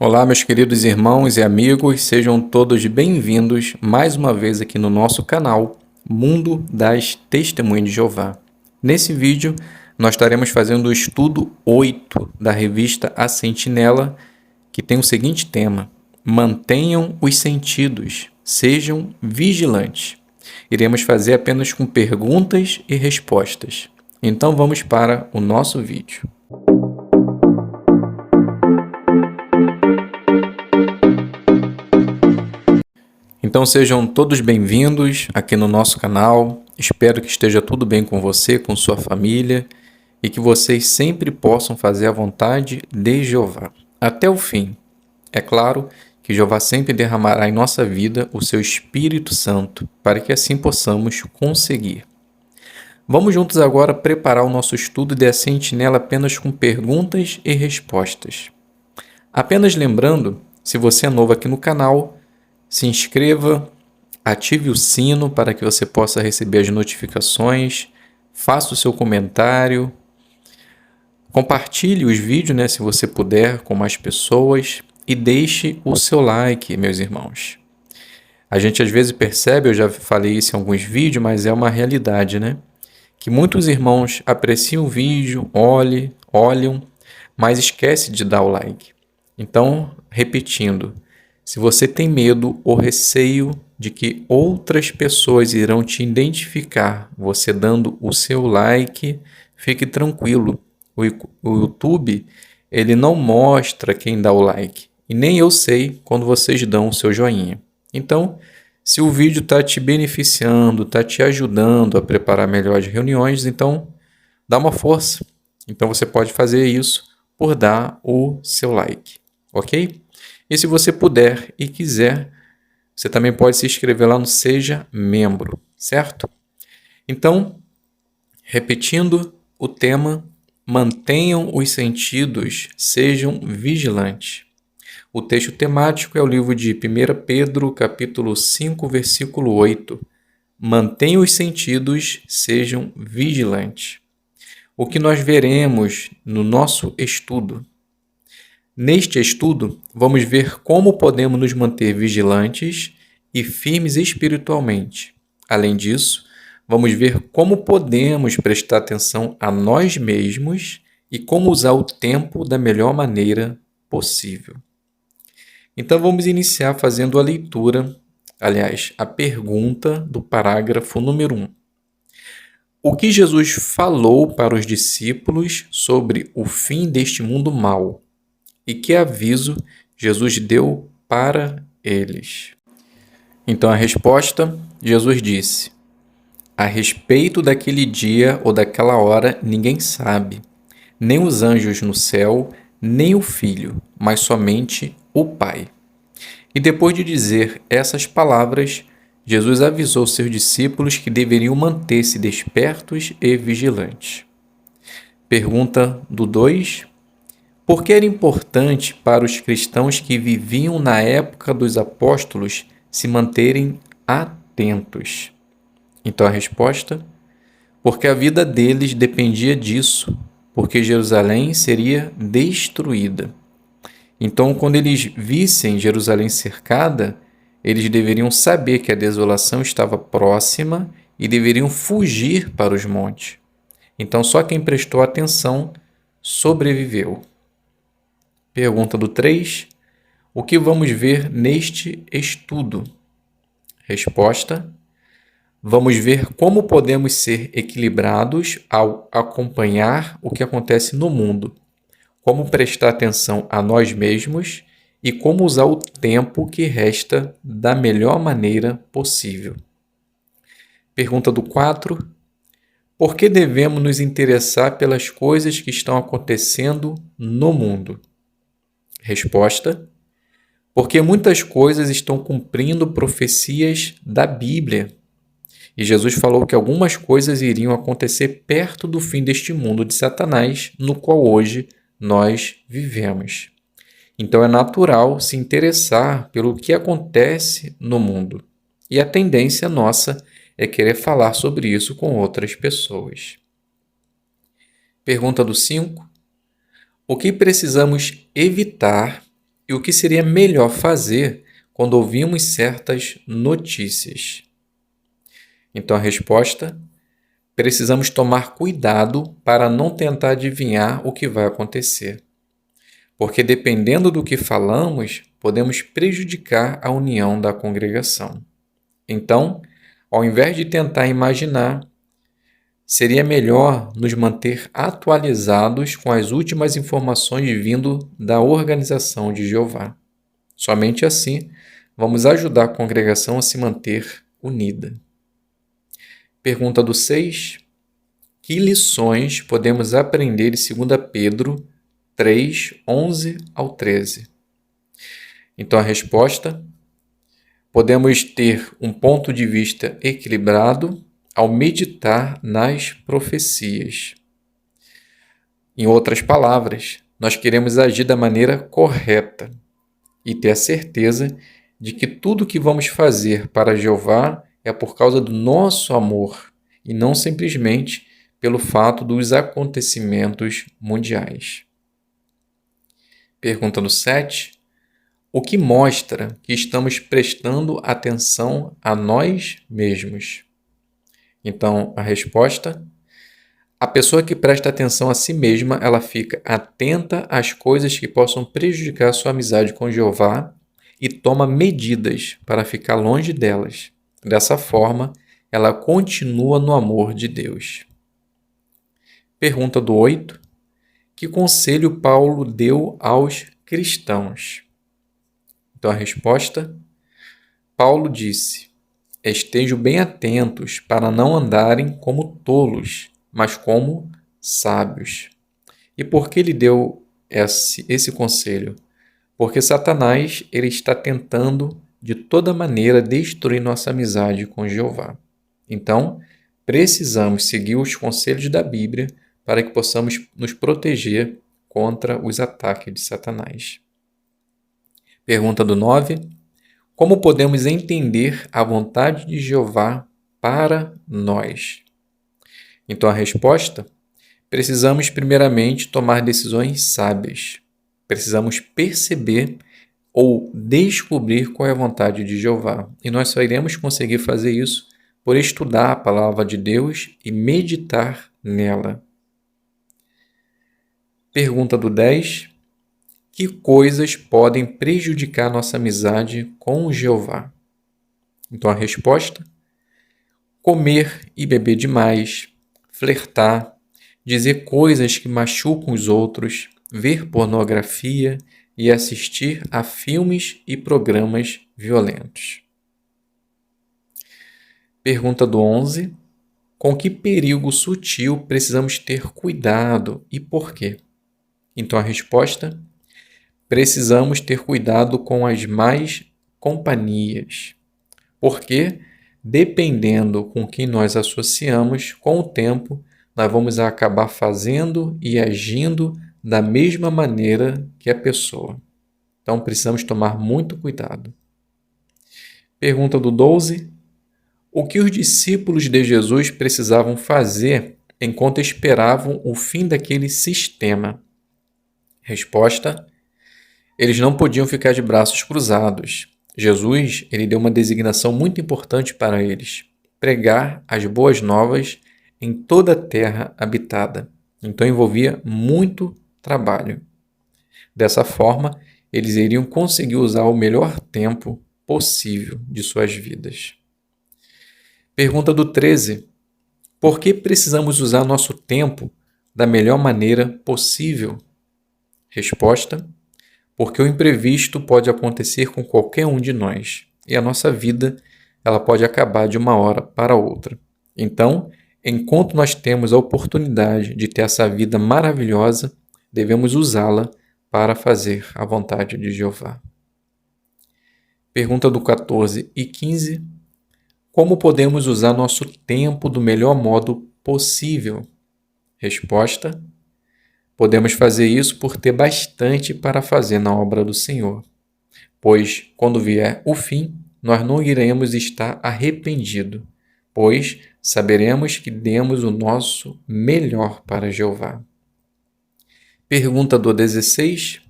Olá, meus queridos irmãos e amigos, sejam todos bem-vindos mais uma vez aqui no nosso canal Mundo das Testemunhas de Jeová. Nesse vídeo, nós estaremos fazendo o estudo 8 da revista A Sentinela, que tem o seguinte tema: Mantenham os sentidos, sejam vigilantes. Iremos fazer apenas com perguntas e respostas. Então vamos para o nosso vídeo. Então sejam todos bem-vindos aqui no nosso canal. Espero que esteja tudo bem com você, com sua família e que vocês sempre possam fazer a vontade de Jeová até o fim. É claro que Jeová sempre derramará em nossa vida o seu Espírito Santo para que assim possamos conseguir. Vamos juntos agora preparar o nosso estudo de A Sentinela apenas com perguntas e respostas. Apenas lembrando, se você é novo aqui no canal, se inscreva, ative o sino para que você possa receber as notificações, faça o seu comentário, compartilhe os vídeos, se você puder, com mais pessoas e deixe o seu like, meus irmãos. A gente às vezes percebe, eu já falei isso em alguns vídeos, mas é uma realidade, que muitos irmãos apreciam o vídeo, olham, mas esquecem de dar o like. Então, repetindo, se você tem medo ou receio de que outras pessoas irão te identificar você dando o seu like, fique tranquilo. O YouTube, ele não mostra quem dá o like. E nem eu sei quando vocês dão o seu joinha. Então, se o vídeo está te beneficiando, está te ajudando a preparar melhor as reuniões, então dá uma força. Então você pode fazer isso por dar o seu like, ok? E se você puder e quiser, você também pode se inscrever lá no Seja Membro, certo? Então, repetindo o tema, mantenham os sentidos, sejam vigilantes. O texto temático é o livro de 1 Pedro, capítulo 5, versículo 8. Mantenham os sentidos, sejam vigilantes. O que nós veremos no nosso estudo? Neste estudo, vamos ver como podemos nos manter vigilantes e firmes espiritualmente. Além disso, vamos ver como podemos prestar atenção a nós mesmos e como usar o tempo da melhor maneira possível. Então, vamos iniciar fazendo a leitura, a pergunta do parágrafo número 1. O que Jesus falou para os discípulos sobre o fim deste mundo mau? E que aviso Jesus deu para eles? Então a resposta, Jesus disse: a respeito daquele dia ou daquela hora ninguém sabe, nem os anjos no céu, nem o Filho, mas somente o Pai. E depois de dizer essas palavras, Jesus avisou seus discípulos que deveriam manter-se despertos e vigilantes. Pergunta do 2. Por que era importante para os cristãos que viviam na época dos apóstolos se manterem atentos? Então a resposta: porque a vida deles dependia disso, porque Jerusalém seria destruída. Então, quando eles vissem Jerusalém cercada, eles deveriam saber que a desolação estava próxima e deveriam fugir para os montes. Então, só quem prestou atenção sobreviveu. Pergunta do 3. O que vamos ver neste estudo? Resposta: vamos ver como podemos ser equilibrados ao acompanhar o que acontece no mundo, como prestar atenção a nós mesmos e como usar o tempo que resta da melhor maneira possível. Pergunta do 4. Por que devemos nos interessar pelas coisas que estão acontecendo no mundo? Resposta: porque muitas coisas estão cumprindo profecias da Bíblia. E Jesus falou que algumas coisas iriam acontecer perto do fim deste mundo de Satanás, no qual hoje nós vivemos. Então é natural se interessar pelo que acontece no mundo. E a tendência nossa é querer falar sobre isso com outras pessoas. Pergunta do 5. O que precisamos evitar E o que seria melhor fazer quando ouvimos certas notícias? Então a resposta: precisamos tomar cuidado para não tentar adivinhar o que vai acontecer. Porque dependendo do que falamos, podemos prejudicar a união da congregação. Então, ao invés de tentar imaginar, seria melhor nos manter atualizados com as últimas informações vindo da organização de Jeová. Somente assim vamos ajudar a congregação a se manter unida. Pergunta do 6. Que lições podemos aprender de 2 Pedro 3, 11 ao 13? Então a resposta: podemos ter um ponto de vista equilibrado ao meditar nas profecias. Em outras palavras, nós queremos agir da maneira correta e ter a certeza de que tudo o que vamos fazer para Jeová é por causa do nosso amor e não simplesmente pelo fato dos acontecimentos mundiais. Pergunta no 7. O que mostra que estamos prestando atenção a nós mesmos? Então, a resposta: a pessoa que presta atenção a si mesma, ela fica atenta às coisas que possam prejudicar a sua amizade com Jeová e toma medidas para ficar longe delas. Dessa forma, ela continua no amor de Deus. Pergunta do 8. Que conselho Paulo deu aos cristãos? Então, a resposta: Paulo disse: estejam bem atentos para não andarem como tolos, mas como sábios. E por que ele deu esse conselho? Porque Satanás ele está tentando de toda maneira destruir nossa amizade com Jeová. Então, precisamos seguir os conselhos da Bíblia para que possamos nos proteger contra os ataques de Satanás. Pergunta do 9. Como podemos entender a vontade de Jeová para nós? Então a resposta: precisamos primeiramente tomar decisões sábias. Precisamos perceber ou descobrir qual é a vontade de Jeová. E nós só iremos conseguir fazer isso por estudar a palavra de Deus e meditar nela. Pergunta do 10. Que coisas podem prejudicar nossa amizade com Jeová? Então a resposta: comer e beber demais, flertar, dizer coisas que machucam os outros, ver pornografia e assistir a filmes e programas violentos. Pergunta do 11. Com que perigo sutil precisamos ter cuidado e por quê? Então a resposta: precisamos ter cuidado com as más companhias, porque, dependendo com quem nós associamos, com o tempo, nós vamos acabar fazendo e agindo da mesma maneira que a pessoa. Então, precisamos tomar muito cuidado. Pergunta do 12. O que os discípulos de Jesus precisavam fazer enquanto esperavam o fim daquele sistema? Resposta: eles não podiam ficar de braços cruzados. Jesus, ele deu uma designação muito importante para eles: pregar as boas novas em toda a terra habitada. Então envolvia muito trabalho. Dessa forma, eles iriam conseguir usar o melhor tempo possível de suas vidas. Pergunta do 13. Por que precisamos usar nosso tempo da melhor maneira possível? Resposta: porque o imprevisto pode acontecer com qualquer um de nós e a nossa vida ela pode acabar de uma hora para outra. Então, enquanto nós temos a oportunidade de ter essa vida maravilhosa, devemos usá-la para fazer a vontade de Jeová. Pergunta do 14 e 15. Como podemos usar nosso tempo do melhor modo possível? Resposta: podemos fazer isso por ter bastante para fazer na obra do Senhor, pois, quando vier o fim, nós não iremos estar arrependidos, pois saberemos que demos o nosso melhor para Jeová. Pergunta do 16.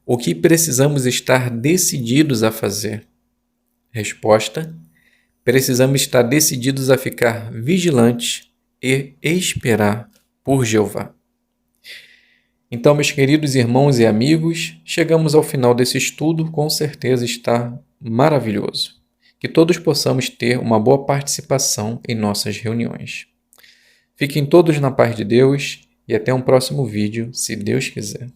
O que precisamos estar decididos a fazer? Resposta: precisamos estar decididos a ficar vigilantes e esperar por Jeová. Então, meus queridos irmãos e amigos, chegamos ao final desse estudo, com certeza está maravilhoso. Que todos possamos ter uma boa participação em nossas reuniões. Fiquem todos na paz de Deus e até um próximo vídeo, se Deus quiser.